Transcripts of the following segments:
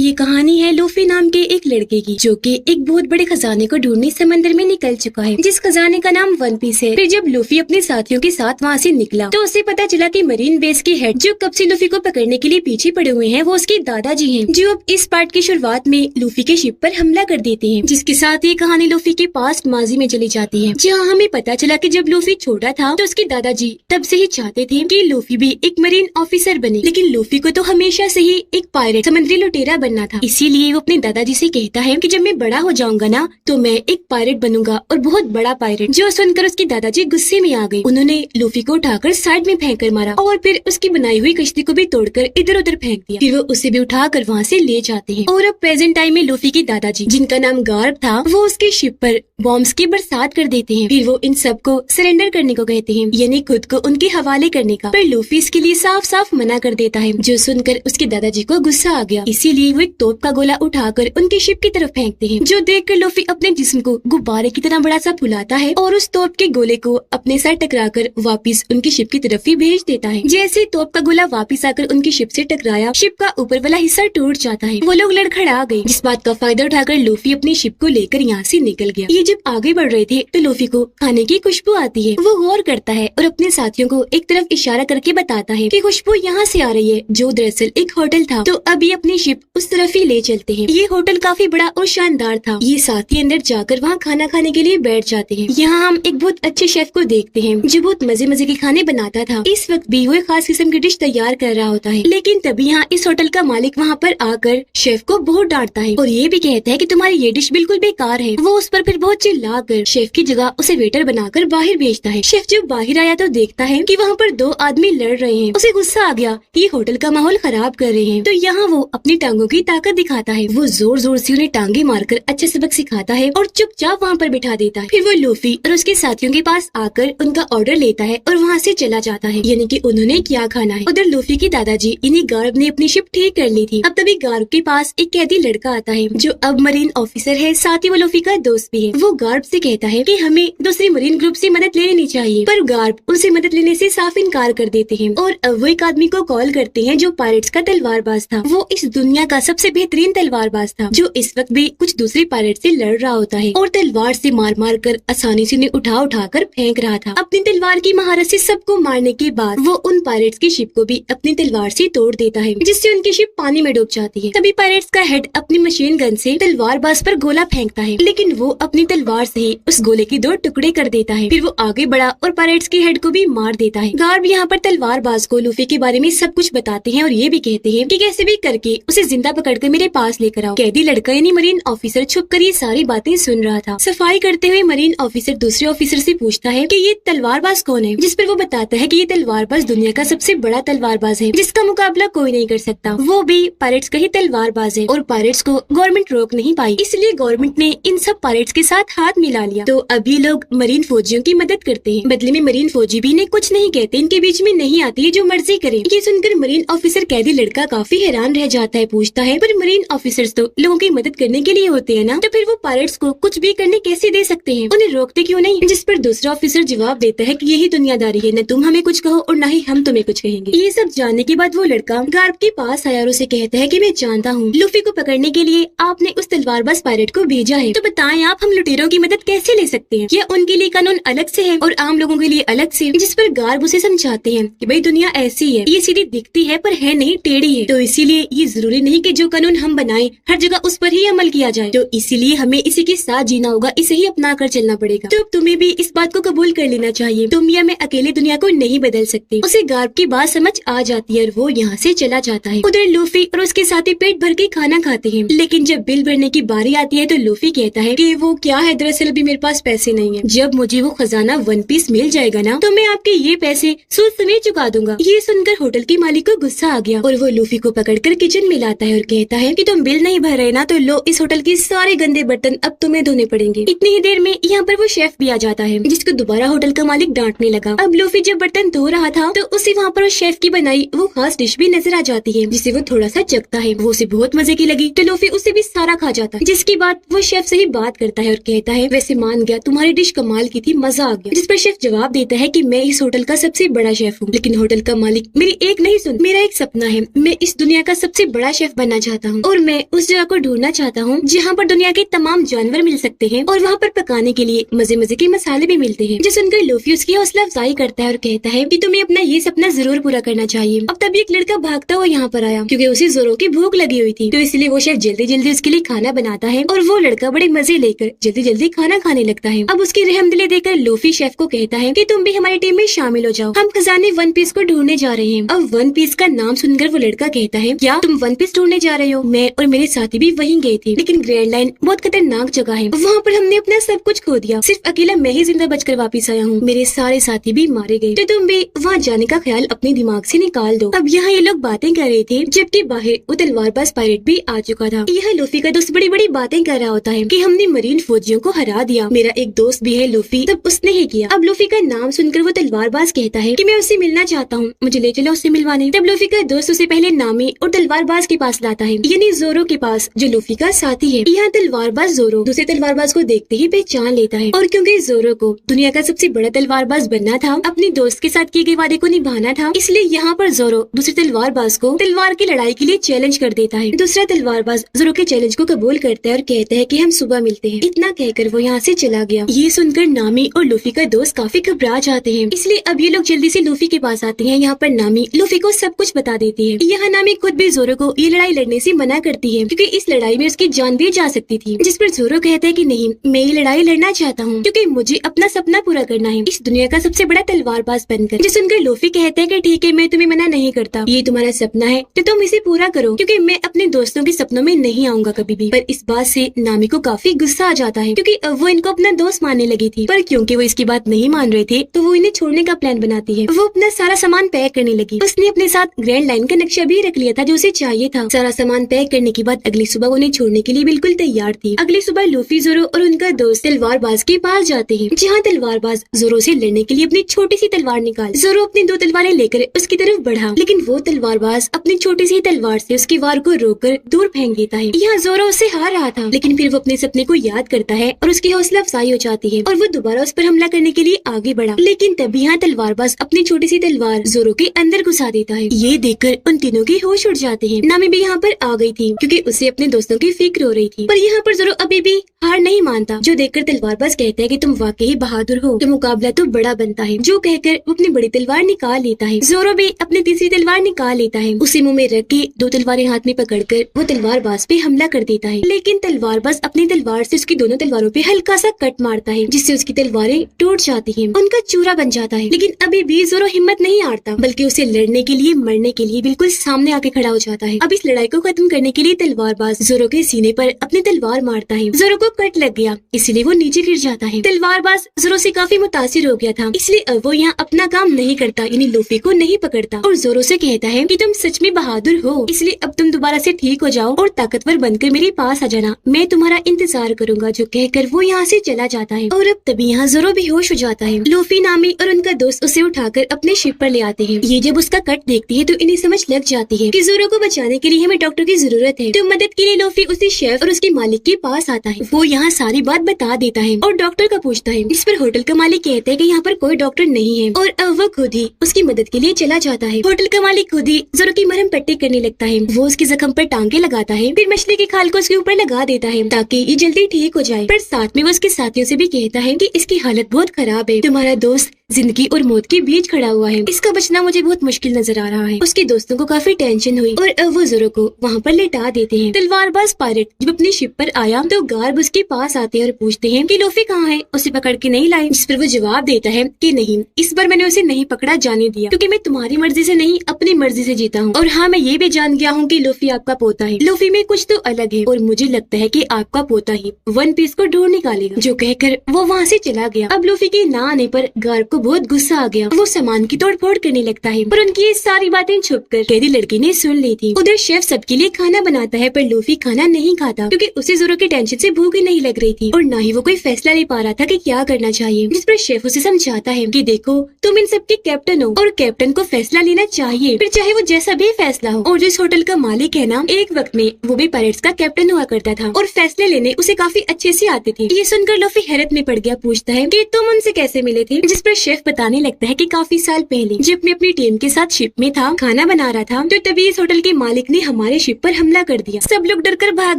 ये कहानी है लूफी नाम के एक लड़के की, जो कि एक बहुत बड़े खजाने को ढूंढने समंदर में निकल चुका है, जिस खजाने का नाम वन पीस है। फिर जब लूफी अपने साथियों के साथ वहाँ से निकला तो उसे पता चला कि मरीन बेस के हेड जो कब से लूफी को पकड़ने के लिए पीछे पड़े हुए हैं वो उसके दादाजी हैं, जो अब इस पार्ट की शुरुआत में लूफी के शिप पर हमला कर देते हैं, जिसके साथ ये कहानी लूफी के पास्ट माजी में चली जाती है, जहाँ हमें पता चला कि जब लूफी छोटा था तो उसके दादाजी तब से ही चाहते थे कि लूफी भी एक मरीन ऑफिसर बने, लेकिन लूफी को तो हमेशा से ही एक पायरेट समुद्री लुटेरा बनना था। इसीलिए वो अपने दादाजी से कहता है कि जब मैं बड़ा हो जाऊंगा ना तो मैं एक पायरेट बनूंगा और बहुत बड़ा पायरेट। जो सुनकर उसके दादाजी गुस्से में आ गए। उन्होंने लूफी को उठाकर साइड में फेंक कर मारा और फिर उसकी बनाई हुई कश्ती को भी तोड़कर इधर उधर फेंक दिया। फिर वो उसे भी उठाकर वहाँ से ले जाते हैं। और अब प्रेजेंट टाइम में लूफी के दादाजी, जिनका नाम गार्ब था, वो उसके शिप पर बॉम्ब्स की बरसात कर देते हैं। फिर वो इन सबको सरेंडर करने को कहते हैं, यानी खुद को उनके हवाले करने का। पर लूफी इसके लिए साफ साफ मना कर देता है, जो सुनकर उसके दादाजी को गुस्सा आ गया। इसीलिए वो एक तोप का गोला उठाकर उनके शिप की तरफ फेंकते हैं, जो देखकर लूफी अपने जिस्म को गुब्बारे की तरह बड़ा सा फुलाता है और उस तोप के गोले को अपने साथ टकराकर वापस उनकी शिप की तरफ ही भेज देता है। जैसे तोप का गोला वापस आकर उनकी शिप से टकराया, शिप का ऊपर वाला हिस्सा टूट जाता है। वो लोग लड़खड़ा गए, जिस बात का फायदा उठाकर लूफी अपनी शिप को लेकर यहाँ से निकल गया। ये जब आगे बढ़ रहे थे तो लूफी को खाने की खुशबू आती है। वो गौर करता है और अपने साथियों को एक तरफ इशारा करके बताता है कि खुशबू यहाँ से आ रही है, जो दरअसल एक होटल था। तो अभी अपनी शिप उस तरफ ही ले चलते हैं। ये होटल काफी बड़ा और शानदार था। ये साथी अंदर जाकर वहाँ खाना खाने के लिए बैठ जाते हैं। यहाँ हम एक बहुत अच्छे शेफ को देखते हैं, जो बहुत मजे मजे के खाने बनाता था। इस वक्त भी वो एक खास किस्म की डिश तैयार कर रहा होता है, लेकिन तभी यहाँ इस होटल का मालिक वहाँ पर आकर शेफ को बहुत डांटता है और ये भी कहता है कि तुम्हारी ये डिश बिल्कुल बेकार है। वो उस पर फिर बहुत चिल्लाकर शेफ की जगह उसे वेटर बनाकर बाहर भेजता है। शेफ जब बाहर आया तो देखता है कि वहाँ पर दो आदमी लड़ रहे हैं। उसे गुस्सा आ गया, ये होटल का माहौल खराब कर रहे हैं। तो यहाँ वो अपनी टांगों की ताकत दिखाता है। वो जोर जोर से उन्हें टांगे मारकर अच्छे सबक सिखाता है और चुपचाप वहाँ पर बिठा देता है। फिर वो लूफी और उसके साथियों के पास आकर उनका ऑर्डर लेता है और वहाँ से चला जाता है, यानी कि उन्होंने क्या खाना है। उधर लूफी के दादाजी इन्हीं गार्ब ने अपनी शिप ठीक कर ली थी। अब तभी गार्ब के पास एक कैदी लड़का आता है, जो अब मरीन ऑफिसर है, साथ ही वो लूफी का दोस्त भी है। वो गार्ब से कहता है कि हमें दूसरी मरीन ग्रुप से मदद ले लेनी चाहिए, पर गार्ब उनसे मदद लेने से साफ इनकार कर देते हैं। और अब वो एक आदमी को कॉल करते हैं, जो पायरेट्स का तलवारबाज था। वो इस दुनिया का सबसे बेहतरीन तलवारबाज था, जो इस वक्त भी कुछ दूसरे पायरेट से लड़ रहा होता है और तलवार से मार मार कर आसानी से उन्हें उठा कर फेंक रहा था। अपनी तलवार की महारत से सबको मारने के बाद वो उन पायरेट्स की शिप को भी अपनी तलवार से तोड़ देता है, जिससे उनकी शिप पानी में डूब जाती है। तभी पायरेट्स का हेड अपनी मशीन गन से तलवारबाज पर गोला फेंकता है, लेकिन वो अपनी तलवार से ही उस गोले के 2 टुकड़े कर देता है। फिर वो आगे बढ़ा और पायरेट्स के हेड को भी मार देता है। गार्ब यहाँ पर तलवारबाज को लूफी के बारे में सब कुछ बताते हैं और ये भी कहते हैं कि कैसे भी करके उसे जिंदा पकड़कर मेरे पास लेकर आओ। कैदी लड़का यानी मरीन ऑफिसर छुपकर ये सारी बातें सुन रहा था। सफाई करते हुए मरीन ऑफिसर दूसरे ऑफिसर से पूछता है कि ये तलवारबाज कौन है, जिस पर वो बताता है कि ये तलवारबाज दुनिया का सबसे बड़ा तलवारबाज है, जिसका मुकाबला कोई नहीं कर सकता। वो भी पायरेट्स का ही तलवारबाज है और पायरेट्स को गवर्नमेंट रोक नहीं पाई, इसलिए गवर्नमेंट ने इन सब पायरेट्स के साथ हाथ मिला लिया। तो अब ये लोग मरीन फौजियों की मदद करते हैं। बदले में मरीन फौजी भी इन्हें कुछ नहीं कहते, इनके बीच में नहीं आती है, जो मर्जी करे। ये सुनकर मरीन ऑफिसर कैदी लड़का काफी हैरान रह जाता है, पूछता है पर मरीन ऑफिसर्स तो लोगों की मदद करने के लिए होते हैं ना, तो फिर वो पायरेट्स को कुछ भी करने कैसे दे सकते हैं, उन्हें रोकते क्यों नहीं। जिस पर दूसरा ऑफिसर जवाब देता है कि यही दुनियादारी है, न तुम हमें कुछ कहो और न ही हम तुम्हें कुछ कहेंगे। ये सब जानने के बाद वो लड़का गार्ब के पास आया और उसे कहता है कि मैं जानता हूँ लूफी को पकड़ने के लिए आपने उस तलवारबाज पायरेट को भेजा है, तो बताएं आप हम लुटेरों की मदद कैसे ले सकते हैं? क्या उनके लिए कानून अलग से है और आम लोगों के लिए अलग से? जिस पर गार्ब उसे समझाते हैं कि भाई दुनिया ऐसी है, ये सीधी दिखती है पर है नहीं, टेढ़ी है, तो इसीलिए ये जरूरी नहीं कि जो कानून हम बनाएं हर जगह उस पर ही अमल किया जाए, तो इसीलिए हमें इसी के साथ जीना होगा, इसे ही अपना कर चलना पड़ेगा। तो तुम्हें भी इस बात को कबूल कर लेना चाहिए, तुम या मैं अकेले दुनिया को नहीं बदल सकते। उसे गार्ब की बात समझ आ जाती है और वो यहाँ से चला जाता है। उधर लूफी और उसके साथी पेट भर के खाना खाते हैं, लेकिन जब बिल भरने की बारी आती है तो लूफी कहता है कि वो क्या है, दरअसल अभी मेरे पास पैसे नहीं है, जब मुझे वो खजाना वन पीस मिल जाएगा ना तो मैं आपके ये पैसे सूद समेत चुका दूंगा। ये सुनकर होटल के मालिक को गुस्सा आ गया और वो लूफी को पकड़कर किचन में लाता है और कहता है कि तुम बिल नहीं भर रहे ना, तो लो इस होटल के सारे गंदे बर्तन अब तुम्हें धोने पड़ेंगे। इतनी ही देर में यहाँ पर वो शेफ भी आ जाता है, जिसको दोबारा होटल का मालिक डांटने लगा। अब लूफी जब बर्तन धो रहा था तो उसे वहाँ पर उस शेफ की बनाई वो खास डिश भी नजर आ जाती है, जिसे वो थोड़ा सा चखता है। वो उसे बहुत मजे की लगी तो लूफी उसे भी सारा खा जाता है, जिसके बाद वो शेफ से ही बात करता है और कहता है वैसे मान गया तुम्हारी डिश कमाल की थी, मजा आ गया। जिस पर शेफ जवाब देता है कि मैं इस होटल का सबसे बड़ा शेफ हूँ, लेकिन होटल का मालिक मेरी एक नहीं सुन, मेरा एक सपना है, मैं इस दुनिया का सबसे बड़ा शेफ बनना करना चाहता हूँ और मैं उस जगह को ढूंढना चाहता हूँ जहाँ पर दुनिया के तमाम जानवर मिल सकते हैं और वहाँ पर पकाने के लिए मजे मजे के मसाले भी मिलते हैं। जो सुनकर लूफी उसकी हौसला अफजाई करता है और कहता है कि तुम्हें अपना ये सपना जरूर पूरा करना चाहिए। अब तभी एक लड़का भागता हुआ यहाँ पर आया क्योंकि उसे जोरो की भूख लगी हुई थी, तो इसलिए वो शेफ जल्दी जल्दी उसके लिए खाना बनाता है और वो लड़का बड़े मजे लेकर जल्दी जल्दी खाना खाने लगता है। अब उसकी रहमदिली देखकर लूफी शेफ को कहता है कि तुम भी हमारी टीम में शामिल हो जाओ, हम खजाने वन पीस को ढूंढने जा रहे हैं। अब वन पीस का नाम सुनकर वो लड़का कहता है, क्या तुम वन पीस ढूंढने जा रहे हो? मैं और मेरे साथी भी वहीं गए थे, लेकिन ग्रैंड लाइन बहुत खतरनाक जगह है, वहाँ पर हमने अपना सब कुछ खो दिया, सिर्फ अकेला मैं ही जिंदा बचकर वापस आया हूँ, मेरे सारे साथी भी मारे गए, तो तुम भी वहाँ जाने का ख्याल अपने दिमाग से निकाल दो। अब यहाँ ये लोग बातें कर रहे थे जबकि बाहर वो तलवारबाज पायरेट भी आ चुका था। यह लूफी का दोस्त बड़ी बड़ी बातें कर रहा होता है कि हमने मरीन फौजियों को हरा दिया, मेरा एक दोस्त भी है लूफी, तब उसने ही किया। अब लूफी का नाम सुनकर वो तलवारबाज कहता है कि मैं उससे मिलना चाहता हूँ, मुझे ले चलो उससे मिलवाने। तब लूफी का दोस्त उसे पहले नामी और तलवारबाज के पास लाता है, यानी जोरो के पास, जो लूफी का साथी है। यहाँ तलवारबाज जोरो दूसरे तलवारबाज को देखते ही पहचान लेता है और क्योंकि जोरो को दुनिया का सबसे बड़ा तलवारबाज बनना था, अपने दोस्त के साथ किए गए वादे को निभाना था, इसलिए यहाँ पर जोरो दूसरे तलवारबाज को तलवार की लड़ाई के लिए चैलेंज कर देता है। दूसरा तलवारबाज जोरो के चैलेंज को कबूल करता है और कहता है कि हम सुबह मिलते हैं। इतना कहकर वो यहाँ से चला गया। ये सुनकर नामी और लूफी का दोस्त काफी घबरा जाते हैं, इसलिए अब ये लोग जल्दी से लूफी के पास आते हैं। यहाँ पर नामी लूफी को सब कुछ बता देती है। यहाँ नामी खुद भी जोरो को ये लड़ाई लड़ने से मना करती है क्योंकि इस लड़ाई में उसकी जान भी जा सकती थी, जिस पर जोरो कहता है कि नहीं, मैं ये लड़ाई लड़ना चाहता हूँ क्योंकि मुझे अपना सपना पूरा करना है, इस दुनिया का सबसे बड़ा तलवारबाज बनकर। जो सुनकर लूफी कहता है कि ठीक है, मैं तुम्हें मना नहीं करता, ये तुम्हारा सपना है तो तुम इसे पूरा करो क्योंकि मैं अपने दोस्तों के सपनों में नहीं आऊंगा कभी भी। पर इस बात से नामी को काफी गुस्सा आ जाता है क्योंकि वो इनको अपना दोस्त मानने लगी थी, पर क्योंकि वो इसकी बात नहीं मान रहे थे तो वो इन्हें छोड़ने का प्लान बनाती है। वो अपना सारा सामान पैक करने लगी। उसने अपने साथ ग्रैंड लाइन का नक्शा भी रख लिया था जो उसे चाहिए था। सारा सामान पैक करने के बाद अगली सुबह उन्हें छोड़ने के लिए बिल्कुल तैयार थी। अगली सुबह लूफी, जोरो और उनका दोस्त तलवारबाज के पास जाते हैं, जहाँ तलवारबाज जोरो से लड़ने के लिए अपनी छोटी सी तलवार निकाल। जोरो अपनी 2 तलवारें लेकर उसकी तरफ बढ़ा, लेकिन वो तलवारबाज अपनी छोटी सी तलवार से उसकी वार को रोककर दूर फेंक देता है। यहाँ जोरो उससे हार रहा था, लेकिन फिर वो अपने सपने को याद करता है और उसकी हौसला अफजाई हो जाती है और वो दोबारा उस पर हमला करने के लिए आगे बढ़ा। लेकिन तभी यहाँ तलवारबाज अपनी छोटी सी तलवार जोरो के अंदर घुसा देता है। ये देखकर उन तीनों के होश उड़ जाते हैं। नामी भी यहाँ पर आ गई थी क्योंकि उसे अपने दोस्तों की फिक्र हो रही थी, पर यहाँ पर जोरो अभी भी हार नहीं मानता, जो देखकर तलवारबाज कहता है कि तुम वाकई बहादुर हो, तो मुकाबला तो बड़ा बनता है। जो कहकर वो अपनी बड़ी तलवार निकाल लेता है। जोरो भी अपनी तीसरी तलवार निकाल लेता है, उसे मुंह में रख के 2 तलवारें हाथ में पकड़कर वो तलवारबाज पे हमला कर देता है। लेकिन तलवारबाज अपनी तलवार से उसकी दोनों तलवारों पे हल्का सा कट मारता है, जिससे उसकी तलवारें टूट जाती हैं, उनका चूरा बन जाता है। लेकिन अभी भी जोरो हिम्मत नहीं हारता, बल्कि उसे लड़ने के लिए, मरने के लिए बिल्कुल सामने आके खड़ा हो जाता है। अब इस लड़ाई को खत्म करने के लिए तलवारबाज जोरो के सीने पर अपनी तलवार मारता है। जोरो को कट लग गया, इसलिए वो नीचे गिर जाता है। तलवारबाज जोरो से काफी मुतासिर हो गया था, इसलिए अब वो यहाँ अपना काम नहीं करता, यानी लूफी को नहीं पकड़ता और जोरो से कहता है कि तुम सच में बहादुर हो, इसलिए अब तुम दोबारा से ठीक हो जाओ और ताकतवर बनकर मेरे पास आ जाना, मैं तुम्हारा इंतजार करूंगा। जो कहकर वो यहाँ से चला जाता है और अब तभी यहाँ जोरो बेहोश हो जाता है। लूफी, नामी और उनका दोस्त उसे उठाकर अपने शिप पर ले आते हैं। ये जब उसका कट देखती है तो इन्हें समझ लग जाती है कि जोरो को बचाने के लिए हमें डॉक्टर की जरूरत है। तो मदद के लिए लूफी उसी शेफ और उसके मालिक के पास आता है। वो यहाँ सारी बात बता देता है और डॉक्टर का पूछता है, इस पर होटल का मालिक कहता है कि यहाँ पर कोई डॉक्टर नहीं है और अब वो खुद ही उसकी मदद के लिए चला जाता है। होटल का मालिक खुद ही जोरो की मरहम पट्टी करने लगता है। वो उसके जख्म पर टांके लगाता है, फिर मछली की खाल को उसके ऊपर लगा देता है ताकि ये जल्दी ठीक हो जाए। पर साथ में वो उसके साथियों से भी कहता है कि इसकी हालत बहुत खराब है, तुम्हारा दोस्त जिंदगी और मौत के बीच खड़ा हुआ है, इसका बचना मुझे बहुत मुश्किल नजर आ रहा है। उसके दोस्तों को काफी टेंशन हुई और अब वो जोरो को वहाँ पर लेटा देते हैं। तलवारबाज पायरेट जब अपनी शिप पर आया तो गार्ड उसके पास आते हैं और पूछते हैं कि लूफी कहाँ है, उसे पकड़ के नहीं लाए। जिस पर वो जवाब देता है कि नहीं, इस बार मैंने उसे नहीं पकड़ा जाने दिया क्योंकि मैं तुम्हारी मर्जी से नहीं अपनी मर्जी से जीता हूँ। और हाँ, मैं ये भी जान गया हूँ कि लूफी आपका पोता है। लूफी में कुछ तो अलग है और मुझे लगता है कि आपका पोता ही वन पीस को ढूंढ निकालेगा। जो कहकर वो वहाँ से चला गया। अब लूफी के ना आने पर गार्ड को बहुत गुस्सा आ गया। वो सामान की तोड़ फोड़ करने लगता है, पर उनकी ये सारी बातें छुपकर कैदी लड़की ने सुन ली थी। उधर शेफ सबके लिए खाना बनाता है, पर लूफी खाना नहीं खाता क्योंकि उसे जोरो की टेंशन से भूख ही नहीं लग रही थी और न ही वो कोई फैसला ले पा रहा था कि क्या करना चाहिए। जिस पर शेफ उसे समझाता है कि देखो, तुम इन सबके कैप्टन हो और कैप्टन को फैसला लेना चाहिए, फिर चाहे वो जैसा भी फैसला हो। और जिस होटल का मालिक है ना, एक वक्त में वो भी पायरेट्स का कैप्टन हुआ करता था और फैसले लेने उसे काफी अच्छे से आते थे। ये सुनकर लूफी हैरत में पड़ गया, पूछता है कि तुम उनसे कैसे मिले थे। जिस पर शेफ बताने लगता है कि काफी साल पहले जब मैं अपनी टीम के साथ शिप में था, खाना बना रहा था, तो तभी इस होटल के मालिक ने हमारे शिप पर हमला कर दिया। सब लोग डरकर भाग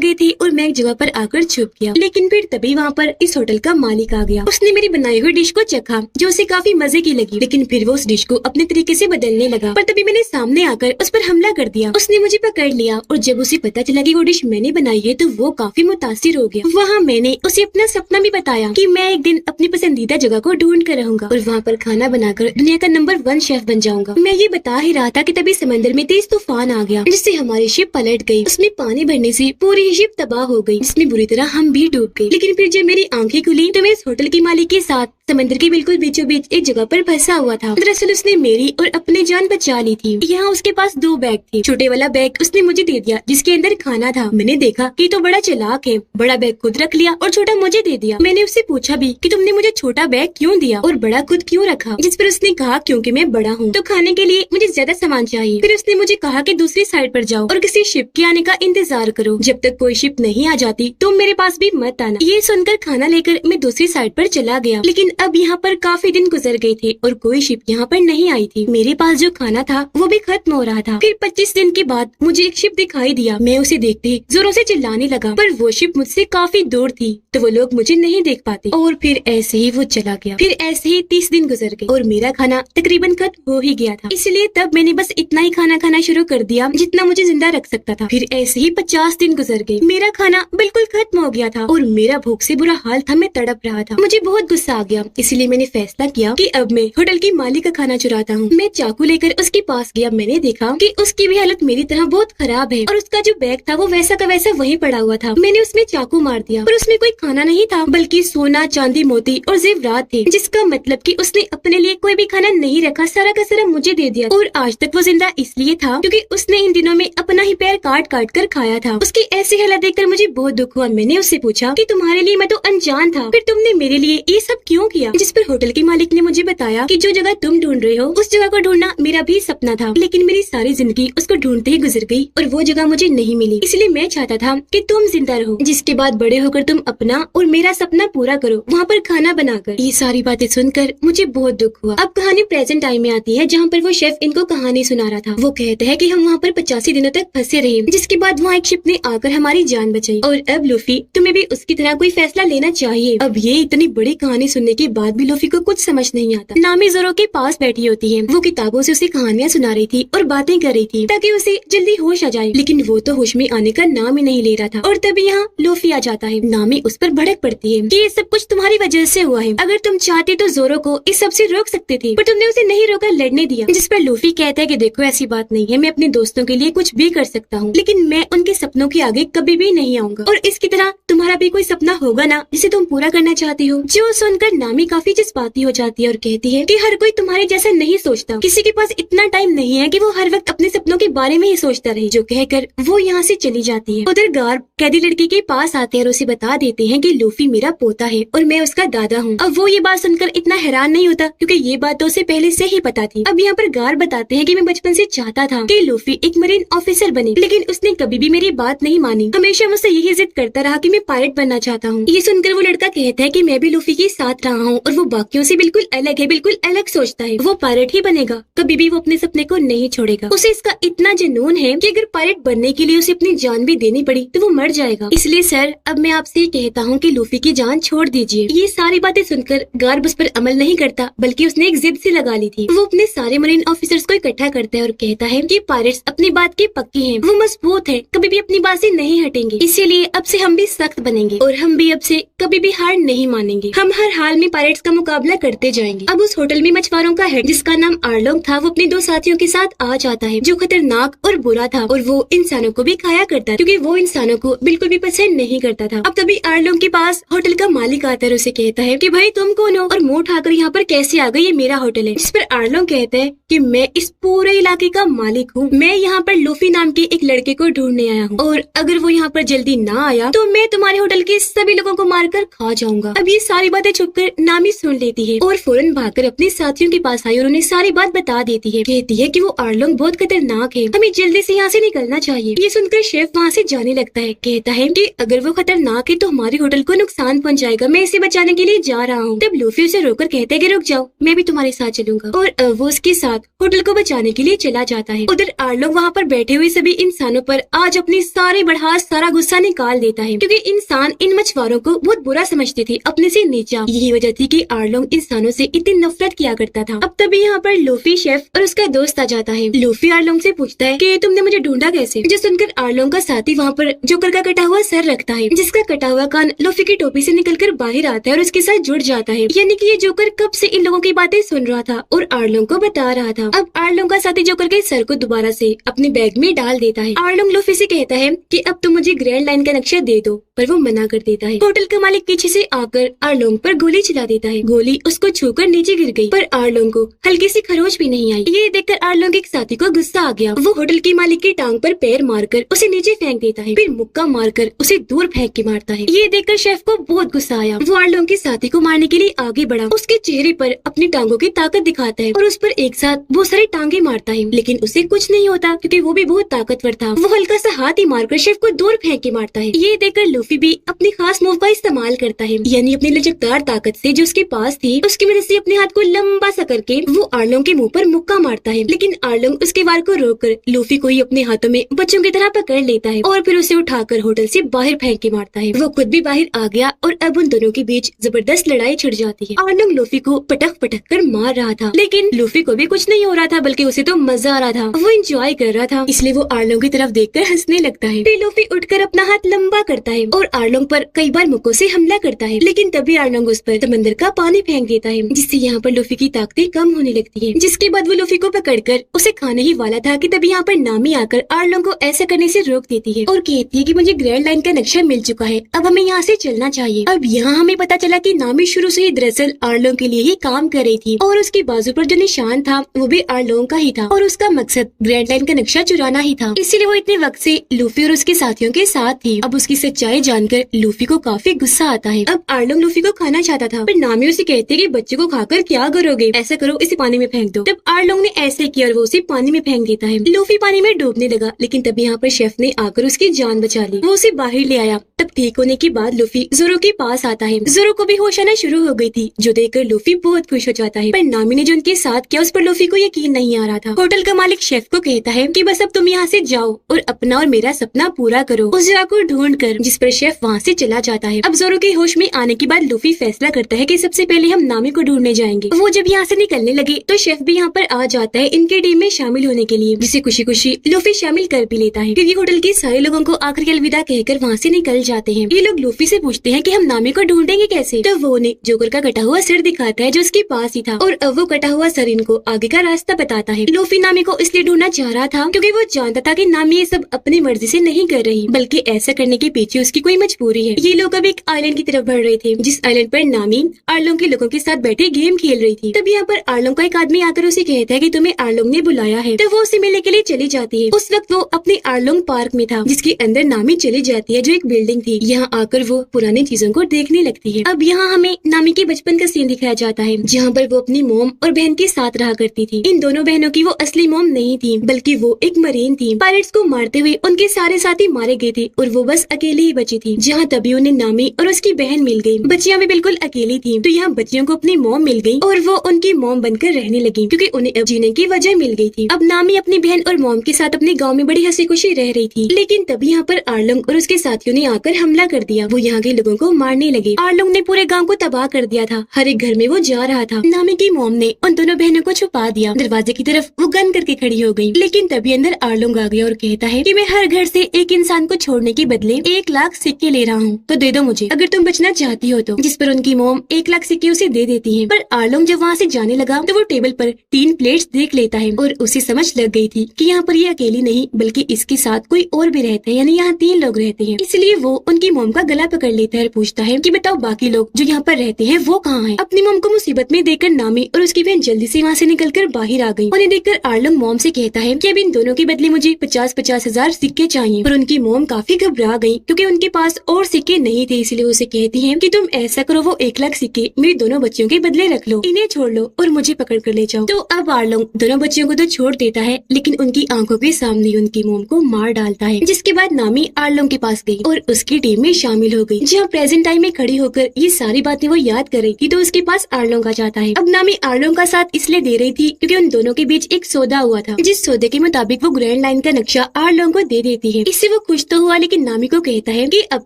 गए थे और मैं एक जगह पर आकर छुप गया। लेकिन फिर तभी वहाँ पर इस होटल का मालिक आ गया। उसने मेरी बनाई हुई डिश को चखा जो उसे काफी मजे की लगी, लेकिन फिर वो उस डिश को अपने तरीके से बदलने लगा। पर तभी मैंने सामने आकर उस पर हमला कर दिया। उसने मुझे पकड़ लिया और जब उसे पता चला कि वो डिश मैंने बनाई है तो वो काफी मुतासिर हो गया। वहाँ मैंने उसे अपना सपना भी बताया कि मैं एक दिन अपनी पसंदीदा जगह को ढूंढ कर रहूंगा और वहाँ पर खाना बनाकर दुनिया का नंबर 1 शेफ बन जाऊंगा। मैं ये बता ही रहा था कि तभी समंदर में तेज तूफान आ गया जिससे हमारी शिप पलट गई। उसमें पानी भरने से पूरी शिप तबाह हो गई, जिसमें बुरी तरह हम भी डूब गए। लेकिन फिर जब मेरी आंखें खुली तो मैं इस होटल के मालिक के साथ समंदर के बिल्कुल बीचों बीच एक जगह पर फंसा हुआ था। दरअसल उसने मेरी और अपनी जान बचा ली थी। यहाँ उसके पास 2 बैग थे। छोटे वाला बैग उसने मुझे दे दिया जिसके अंदर खाना था। मैंने देखा कि तो बड़ा चालाक है, बड़ा बैग खुद रख लिया और छोटा मुझे दे दिया। मैंने उससे पूछा भी कि तुमने मुझे छोटा बैग क्यों दिया और बड़ा खुद क्यों रखा, जिस पर उसने कहा क्योंकि मैं बड़ा हूँ तो खाने के लिए मुझे ज्यादा सामान चाहिए। फिर उसने मुझे कहा कि दूसरी साइड पर जाओ और किसी शिप के आने का इंतजार करो। जब तक कोई शिप नहीं आ जाती तुम मेरे पास भी मत आना। ये सुनकर खाना लेकर मैं दूसरी साइड पर चला गया। लेकिन अब यहाँ पर काफी दिन गुजर गए थे और कोई शिप यहाँ पर नहीं आई थी। मेरे पास जो खाना था वो भी खत्म हो रहा था। फिर 25 दिन के बाद मुझे एक शिप दिखाई दिया। मैं उसे देखते जोरों से चिल्लाने लगा, पर वो शिप मुझसे काफी दूर थी तो वो लोग मुझे नहीं देख पाते। और फिर ऐसे ही वो चला गया। फिर ऐसे ही 30 दिन गुजर गए और मेरा खाना तकरीबन खत्म हो ही गया था। इसलिए तब मैंने बस इतना ही खाना खाना शुरू कर दिया जितना मुझे जिंदा रख सकता था। फिर ऐसे ही 50 दिन गुजर गए। मेरा खाना बिल्कुल खत्म हो गया था और मेरा भूख से बुरा हाल था। मैं तड़प रहा था। मुझे बहुत गुस्सा आ गया, इसलिए मैंने फैसला किया कि अब मैं होटल की मालिक का खाना चुराता हूँ। मैं चाकू लेकर उसके पास गया। मैंने देखा कि उसकी भी हालत मेरी तरह बहुत खराब है और उसका जो बैग था वो वैसा का वैसा वहीं पड़ा हुआ था। मैंने उसमें चाकू मार दिया पर उसमें कोई खाना नहीं था बल्कि सोना, चांदी, मोती और जेवरात थे, जिसका मतलब कि उसने अपने लिए कोई भी खाना नहीं रखा, सारा का सारा मुझे दे दिया। और आज तक वो जिंदा इसलिए था क्योंकि उसने इन दिनों में अपना ही पैर काट काट कर खाया था। उसकी ऐसी हालत देखकर मुझे बहुत दुख हुआ। मैंने उससे पूछा कि तुम्हारे लिए मैं तो अनजान था, फिर तुमने मेरे लिए ये सब क्यों किया? जिस पर होटल के मालिक ने मुझे बताया कि जो जगह तुम ढूंढ रहे हो उस जगह को ढूंढना मेरा भी सपना था, लेकिन मेरी सारी जिंदगी उसको ढूंढते ही गुजर गई और वो जगह मुझे नहीं मिली। इसलिए मैं चाहता था कि तुम जिंदा रहो, जिसके बाद बड़े होकर तुम अपना और मेरा सपना पूरा करो, वहाँ पर खाना बनाकर। ये सारी बातें सुनकर मुझे बहुत दुख हुआ। अब कहानी प्रेजेंट टाइम में आती है जहाँ पर वो शेफ इनको कहानी सुना रहा था। वो कहता है कि हम वहाँ पर 85 दिनों तक फंसे रहे, जिसके बाद वहाँ एक शिप ने आकर हमारी जान बचाई और अब लूफी तुम्हें भी उसकी तरह कोई फैसला लेना चाहिए। अब ये इतनी बड़ी कहानी सुनने के बाद भी लूफी को कुछ समझ नहीं आता। नामी जोरो के पास बैठी होती है। वो किताबों से उसे कहानियाँ सुना रही थी और बातें कर रही थी ताकि उसे जल्दी होश आ जाए, लेकिन वो तो होश में आने का नाम ही नहीं ले रहा था। और तभी यहाँ लूफी आ जाता है। नामी उस पर भड़क पड़ती है कि ये सब कुछ तुम्हारी वजह से हुआ है। अगर तुम चाहते तो जोरो को इस सब से रोक सकते थे, पर तुमने उसे नहीं रोका, लड़ने दिया। जिस पर लूफी कहता है कि देखो ऐसी बात नहीं है, मैं अपने दोस्तों के लिए कुछ भी कर सकता हूँ, लेकिन मैं उनके सपनों के आगे कभी भी नहीं आऊंगा। और इसकी तरह तुम्हारा भी कोई सपना होगा ना जिसे तुम पूरा करना चाहती हो। जो सुनकर नामी काफी जज्बाती हो जाती है और कहती है कि हर कोई तुम्हारे जैसा नहीं सोचता, किसी के पास इतना टाइम नहीं है कि वो हर वक्त अपने सपनों के बारे में ही सोचता रहे। जो कहकर वो यहाँ से चली जाती है। उधर गार्ड कैदी लड़की के पास आते हैं और उसे बता देते हैं कि लूफी मेरा पोता है और मैं उसका दादा हूँ। अब वो ये बात सुनकर इतना हैरान नहीं होता क्योंकि ये बात तो उसे पहले से ही पता थी। अब यहाँ पर गार्ड बताते हैं कि मैं बचपन से चाहता था कि लूफी एक मरीन ऑफिसर बने, लेकिन उसने कभी भी मेरी बात नहीं मानी। हमेशा मुझसे यही जिद करता रहा कि मैं पायलट बनना चाहता हूँ। ये सुनकर वो लड़का कहता है कि मैं भी लूफी के साथ रहा हूँ और वो बाकियों से बिल्कुल अलग है, बिल्कुल अलग सोचता है। वो पायलट ही बनेगा, कभी भी वो अपने सपने को नहीं छोड़ेगा। उसे इसका इतना जुनून है कि अगर पायलट बनने के लिए उसे अपनी जान भी देनी पड़ी तो वो मर जाएगा। इसलिए सर अब मैं आपसे ये कहता हूँ कि लूफी की जान छोड़ दीजिए। ये सारी बातें सुनकर गार्ड उस पर अमल नहीं करता बल्कि उसने एक जिद सी लगा ली थी। वो अपने सारे मरीन ऑफिसर्स को इकट्ठा करता है और कहता है कि पायलट्स अपनी बात के पक्के हैं, वो मजबूत है, कभी भी अपनी बात से नहीं हटेंगे। इसीलिए अब से हम भी सख्त बनेंगे और हम भी अब से कभी भी हार नहीं मानेंगे। हम हर हाल में पायलट्स का मुकाबला करते जाएंगे। अब उस होटल में मछुआरों का हेड जिसका नाम आर्लोंग था वो अपने 2 साथियों के साथ आ जाता है जो खतरनाक और बुरा था और वो इंसानों को भी खाया करता था क्योंकि वो इंसानों को बिल्कुल भी पसंद नहीं करता था। अब तभी आर्लोंग के पास होटल का मालिक आता है, उसे कहता है कि भाई तुम कौन हो और मुंह उठाकर यहाँ पर कैसे आ गए, ये मेरा होटल है। जिस पर आर्लोंग कहता है कि कि मैं इस पूरे इलाके का मालिक हूँ। मैं यहाँ पर लूफी नाम के एक लड़के को ढूंढने आया हूँ और अगर वो यहाँ पर जल्दी ना आया तो मैं तुम्हारे होटल के सभी लोगों को मारकर खा जाऊंगा। अब ये सारी बातें छुपकर नामी सुन लेती है और फौरन भागकर अपने साथियों के पास आई और उन्हें सारी बात बता देती है। कहती है कि वो आर्लोंग बहुत खतरनाक है, हमें जल्दी से यहाँ से निकलना चाहिए। ये सुनकर शेफ वहाँ से जाने लगता है। कहता है कि अगर वो खतरनाक है तो हमारे होटल को नुकसान पहुँचाएगा, मैं इसे बचाने के लिए जा रहा हूँ। तब लूफी उसे रोककर कहता है कि रुक जाओ, मैं भी तुम्हारे साथ चलूंगा और वो उसके साथ होटल को बचाने के लिए चला जाता है। उधर आर्लोंग वहाँ पर बैठे हुए सभी इंसानों पर आज अपनी सारी भड़ास सारा गुस्सा निकाल देता है, क्योंकि इंसान इन मछुआरों को बहुत बुरा समझते थे, अपने से नीचा। यही वजह थी कि आर्लोंग इंसानों से इतनी नफरत किया करता था। अब तभी यहाँ पर लूफी, शेफ और उसका दोस्त आ जाता है। लूफी आर्लोंग से पूछता है कि तुमने मुझे ढूंढा कैसे। जो सुनकर आर्लोंग का साथी वहाँ पर जोकर का कटा हुआ सर रखता है, जिसका कटा हुआ कान लूफी की टोपी से निकलकर बाहर आता है और उसके साथ जुड़ जाता है। यानी कि ये जोकर कब से इन लोगों की बातें सुन रहा था और आर्लोंग को बता रहा था। अब आर्लोंग का साथी जोकर के सर को दोबारा से अपने बैग में डाल देता है। आर्लोंग लूफी से कहता है कि अब तुम मुझे ग्रैंड लाइन का नक्शा दे दो, पर वो मना कर देता है। होटल का मालिक पीछे से आकर आर्लोंग पर गोली चला देता है। गोली उसको छूकर नीचे गिर गई, पर आर्लोंग को हल्की सी खरोच भी नहीं आई। ये देखकर आर्लोंग एक साथी को गुस्सा आ गया। वो होटल के मालिक की टांग पर पैर मारकर उसे नीचे फेंक देता है, फिर मुक्का मारकर उसे दूर फेंक के मारता है। ये देखकर शेफ को बहुत गुस्सा आया। वो आर्लोंग के साथी को मारने के लिए आगे बढ़ा, उसके चेहरे पर अपनी टांगों की ताकत दिखाता है और उस पर एक साथ बहुत सारी टांगे मारता है, लेकिन उसे कुछ नहीं होता क्योंकि वो भी बहुत ताकतवर था। वो हल्का सा हाथ ही मारकर शेफ को दूर फेंक के मारता है। ये देखकर लूफी भी अपनी खास मूव का इस्तेमाल करता है, यानी अपनी लचकदार ताकत से जो उसके पास थी उसकी वजह से अपने हाथ को लंबा सा करके वो आर्लोंग के मुंह पर मुक्का मारता है। लेकिन आर्लोंग उसके वार को रोककर लूफी को ही अपने हाथों में बच्चों की तरह पकड़ लेता है और फिर उसे उठाकर होटल से बाहर फेंक के मारता है। वो खुद भी बाहर आ गया और अब उन दोनों के बीच जबरदस्त लड़ाई छिड़ जाती है। आर्लोंग लूफी को पटक पटक कर मार रहा था, लेकिन लूफी को भी कुछ नहीं हो रहा था, बल्कि उसे तो मजा आ रहा था, वो एंजॉय कर रहा था। इसलिए वो आर्लोंग की तरफ देखकर हंसने लगता है। फिर लूफी उठकर अपना हाथ लंबा करता है और आर्लोंग पर कई बार मुक्कों से हमला करता है, लेकिन तभी आर्लोंग उस पर समंदर का पानी फेंक देता है, जिससे यहाँ पर लूफी की ताकतें कम होने लगती है। जिसके बाद वो लूफी को पकड़कर उसे खाने ही वाला था कि तभी यहाँ पर नामी आकर आर्लोंग को ऐसा करने से रोक देती है और कहती है कि मुझे ग्रैंड लाइन का नक्शा मिल चुका है, अब हमें यहाँ से चलना चाहिए। अब यहाँ हमें पता चला कि नामी शुरू से ही दरअसल आर्लोंग के लिए ही काम कर रही थी और उसके बाजू पर जो निशान था वो भी आर्लोंग का ही था और उसका मकसद ग्रैंड लाइन का नक्शा चुराना ही था। इसीलिए वो इतने वक्त से लूफी और उसके साथियों के साथ थी। अब उसकी सच्चाई जानकर लूफी को काफी गुस्सा आता है। अब आर्लोंग लूफी को खाना चाहता था, पर नामी उसे कहती है कि बच्चे को खाकर क्या करोगे, ऐसा करो इसे पानी में फेंक दो। तब आर्लोंग ने ऐसे किया और वो उसे पानी में फेंक देता है। लूफी पानी में डूबने लगा, लेकिन तभी यहाँ पर शेफ ने आकर उसकी जान बचा ली। वो उसे बाहर ले आया। तब ठीक होने के बाद लूफी जोरो के पास आता है। जोरो को भी होश आना शुरू हो गई थी, जो देखकर लूफी बहुत खुश हो जाता है, पर नामी ने जो उनके साथ किया उस पर लूफी को यकीन नहीं आ रहा था। होटल का मालिक शेफ को कहता है कि बस अब तुम यहाँ से जाओ और अपना और मेरा सपना पूरा करो, उस जगह को ढूंढ कर, जिस पर शेफ वहाँ से चला जाता है। अब जोरो के होश में आने के बाद लूफी फैसला करता है कि सबसे पहले हम नामी को ढूंढने जाएंगे। वो जब यहाँ से निकलने लगे तो शेफ भी यहाँ पर आ जाता है इनके टीम में शामिल होने के लिए, जिसे खुशी खुशी लूफी शामिल कर भी लेता है, क्योंकि होटल के सारे लोगों को आखिर अलविदा कहकर वहाँ से निकल जाते हैं। ये लोग लूफी से पूछते हैं कि हम नामी को ढूंढेंगे कैसे, तो वो उन्हें जोकर का कटा हुआ सिर दिखाता है जो उसके पास ही था और अब वो कटा हुआ सर इनको आगे का रास्ता बताता है। लूफी नामी को इसलिए ढूंढना चाह रहा था क्योंकि वो जानता था कि नामी ये सब अपनी मर्जी से नहीं कर रही, बल्कि ऐसा करने के पीछे उसकी कोई मजबूरी है। ये लोग अब एक आइलैंड की तरफ बढ़ रहे थे, जिस आइलैंड पर नामी आर्लोंग के लोगों के साथ बैठे गेम खेल रही थी। तब यहाँ पर आर्लोंग का एक आदमी आकर उसे कहता है कि तुम्हें आर्लोंग ने बुलाया है, तो वो उसे मिलने के लिए चली जाती है। उस वक्त वो अपने आर्लोंग पार्क में था, जिसके अंदर नामी चली जाती है, जो एक बिल्डिंग थी। यहाँ आकर वो पुरानी चीजों को देखने लगती है। अब यहाँ हमें नामी के बचपन का सीन दिखाया जाता है, जहाँ पर वो अपनी मोम और बहन के साथ रहा करती थी। इन दोनों बहनों की वो असली मोम नहीं थी, बल्कि वो एक मरीन थी। पायरेट्स को मारते हुए उनके सारे साथी मारे गए थे और वो बस अकेली ही बची थी। जहाँ तभी उन्हें नामी और उसकी बहन मिल गई। बच्चियां भी बिल्कुल अकेली थी, तो यहाँ बच्चियों को अपनी मोम मिल गई और वो उनकी मोम बनकर रहने लगी, क्योंकि उन्हें अब जीने की वजह मिल गई थी। अब नामी अपनी बहन और मोम के साथ अपने गाँव में बड़ी हंसी खुशी रह रही थी, लेकिन तभी यहाँ पर आर्लोंग और उसके साथियों ने आकर हमला कर दिया। वो यहाँ के लोगों को मारने लगे। आर्लोंग ने पूरे गाँव को तबाह कर दिया था। हर एक घर में वो जा रहा था। नामी की मोम ने उन दोनों बहनों को छुपा दिया। दरवाजे की तरफ वो गन करके खड़ी हो गई, लेकिन तभी अंदर आर्लोंग आ गया और कहता है कि मैं हर घर से एक इंसान को छोड़ने के बदले 1 लाख सिक्के ले रहा हूँ, तो दे दो मुझे अगर तुम बचना चाहती हो तो। जिस पर उनकी मोम 1 लाख सिक्के उसे दे देती है। पर आर्लोंग जब वहाँ से जाने लगा तो वो टेबल पर 3 प्लेट्स देख लेता है और उसे समझ लग गई थी कि यहाँ पर ये अकेली नहीं बल्कि इसके साथ कोई और भी रहता है, यानी यहाँ 3 लोग रहते हैं। इसलिए वो उनकी मोम का गला पकड़ लेता है और पूछता है कि बताओ बाकी लोग जो यहाँ पर रहते हैं वो कहाँ हैं। अपनी मोम को मुसीबत में देखकर नामी और उसकी बहन जल्दी से वहाँ से निकल कर बाहर आ गई। उन्हें देखकर आर्लोंग मॉम से कहता है कि अब इन दोनों के बदले मुझे 50-50 हजार सिक्के चाहिए। पर उनकी मॉम काफी घबरा गई क्योंकि उनके पास और सिक्के नहीं थे, इसलिए उसे कहती है कि तुम ऐसा करो, वो 1 लाख सिक्के मेरे दोनों बच्चियों के बदले रख लो, इन्हें छोड़ लो और मुझे पकड़ कर ले जाओ। तो अब आर्लोंग दोनों बच्चियों को तो छोड़ देता है, लेकिन उनकी आंखों के सामने उनकी मॉम को मार डालता है। जिसके बाद नामी आर्लोंग के पास गई और उसकी टीम में शामिल हो गई, जहाँ प्रेजेंट टाइम में खड़ी होकर ये सारी बातें वो याद कर रही थी। तो उसके पास आर्लोंग आ जाता है। अब नामी आर्लोंग का साथ इसलिए दे रही थी क्योंकि उन दोनों के बीच एक सौदा हुआ था, जिस सौदे के मुताबिक वो ग्रैंड लाइन का नक्शा आर्लोंग को दे देती है। इससे वो खुश तो हुआ, लेकिन नामी को कहता है कि अब